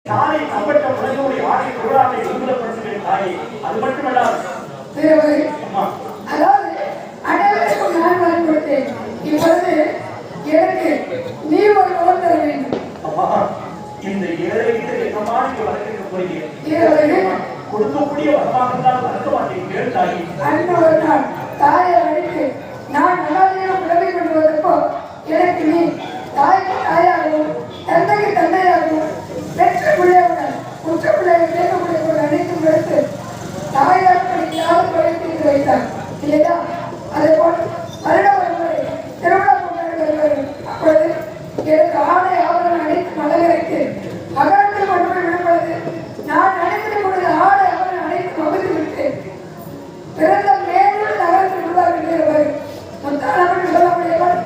தாயை கம்பட்ட உலகோடைய ஆடை குழாவை உருவப்படுத்துகிற தாயை அது மட்டுமல்லாது அதாவது அனைவருக்கும் நான் வாங்கி கொடுத்தேன். இப்பொழுது எனக்கு நீ ஒரு லோன் தர வேண்டும். இந்த ஏழைக்கு என்னமாதிரி வளர்க்க போகிறீங்க? கொடுக்கக்கூடிய வரமாக இருந்தால் வளர்க்க மாட்டேன் கேட்டாயி அன்று ஒரு நாள் தாயை அழைத்து நான் நல்லாதையும் உதவி கொண்டு வந்தப்போ எனக்கு நீ தாய்க்கு தாயாகவும் தந்தைக்கு தந்தையாகவும் பெற்ற பிள்ளையுடன் உற்ற பிள்ளையை கேட்கக்கூடிய ஒரு அனைத்தும் எடுத்து தாயார் படிக்காமல் குறைத்து வைத்தார் இல்லையா? அதை போல் வருடம் வருவரை திருவிழா கொண்டாடி வருவார்கள். அப்பொழுது எனக்கு ஆடை ஆவணம் அனைத்து மலர்களுக்கு அகரத்தில் கொண்டு போய் விடும்பொழுது நான் நினைத்து பொழுது ஆடை ஆவணம் அனைத்து வகுத்து விட்டு பிறந்த மேலும் நகரத்தில் விடுவார்கள். முத்தாளர்கள் சொல்லக்கூடியவர்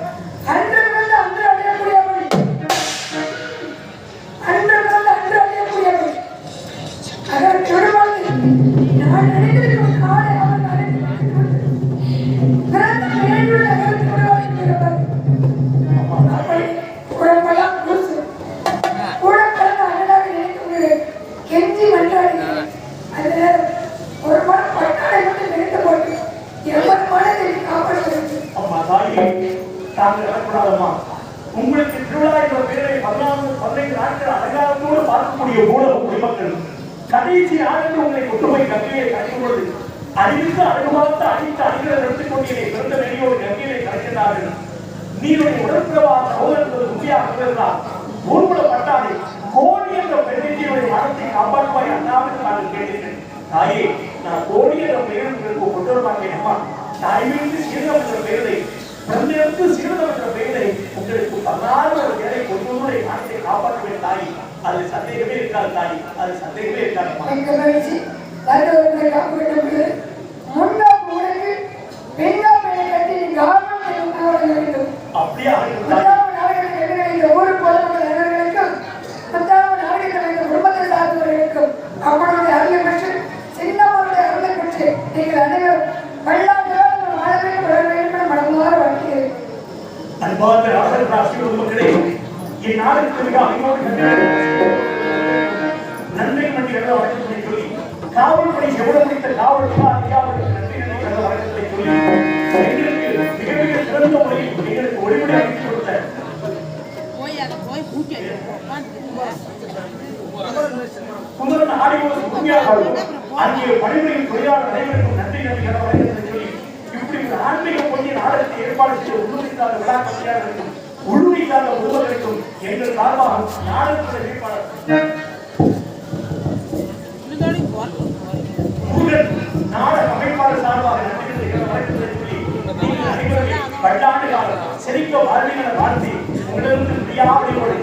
அன்று பிறந்த அன்று அடையக்கூடியவர்கள், அன்று பிறந்த அன்று அடையக்கூடியவர்கள் அதற்கு விடும்பொழுது நான் நினைத்திருக்கும் ஆடை ஆவணம் அனைத்து பிறந்த மேலும் நகரத்தில் விடுவார்கள். அப்படி உடம்பெல்லாம் பூசு கூட பிறந்த அண்ணனாக நினைத்து கெஞ்சி மன்றாடுகிறேன். அந்த நேரம் ஒரு மனம் பட்டாடை வந்து நினைத்து போட்டு எவ்வளவு மனதை காப்பாற்றுகிறது. அம்மா தாயே தாங்கள் வரக்கூடாதம்மா. உங்களுக்கு திருவிழா என்ற பேரை 15 நாட்கள் அலங்காரத்தோடு பார்க்கக்கூடிய ஊடக குடிமக்கள் கடைசி ஆண்டு உங்களை கொண்டு போய் கங்கையை கரைக்கும் பொழுது அறிவித்து அனுபவத்தை அடித்து அடிகளை நிறுத்திக் கொண்டீரை பிறந்த வெளியோடு கங்கையை கரைக்கிறார்கள். நீருடைய உடற்பிரவாக சோதனை உண்மையாக இருந்தால் ஊர்வல பட்டாளி கோடி என்ற பெண்ணினுடைய மனத்தை காப்பாற்றுவாய் அண்ணாவில் நாங்கள் கேட்டேன். தாயே நான் கோடி என்ற பெயர் உங்களுக்கு கொண்டு வரமாட்டேன். அம்மா தாய்மைக்கு சீரகம் என்ற பெயரை பிறந்திற்கு சீரகம் என்ற பெயரை உங்களுக்கு 16 ஒரு பேரை கொண்டு வந்து மனத்தை காப்பாற்றுவேன் தாய். அது சந்தேகமே இருக்காது தாய், அது சந்தேகமே இருக்காதுமா. அப்படியா ஊருக்கு போதவர்களுக்கும் நாடுகளுக்கும் குடும்பத்தை சார்ந்தவர்களுக்கும் அவனுடைய அருளை பெற்று சின்னவருடைய அருளை பெற்று நீங்கள் அனைவரும் பல்லாண்டுகள் வாழ வேண்டும் வர வேண்டும் மனமாற வாழ்க்கிறேன். அன்பார்ந்த ராசராசி மக்களே, என் நாளுக்கு மிக அறிவோடு நன்மை மண்டி என்ற வழக்கத்தை சொல்லி காவல்படை எவ்வளவு முடித்த காவல் அதிகாரிகளுக்கு நன்றி நன்றி என்ற வழக்கத்தை சொல்லி எங்களுக்கு மிக மிக சிறந்த முறையில் எங்களுக்கு ஒளிமுறை அமைத்து கொடுத்த குமரன் ஆடியோடு உண்மையாக அங்கே பணிபுரியும் தொழிலாளர் அனைவருக்கும் நன்றி நன்றி என்ற வழக்கத்தை சொல்லி இப்படி ஒரு ஆன்மீக பொய்ய நாடகத்தை ஏற்பாடு செய்ய உள்ளுரைக்காத விழா கட்சியாளர்களுக்கும் உள்ளுரைக்காத ஒருவர்களுக்கும் எங்கள் சார்பாக நாடகத்துடைய வேட்பாளர் நாடக அமைப்பாளர் சார்பாக நன்றி என்ற வழக்கத்தை சொல்லி நீங்கள் அனைவரும் பல்லாண்டு காலம் செழிக்க வாழ்விகளை வாழ்த்தி உங்களிடம் பிரியாவளியோடு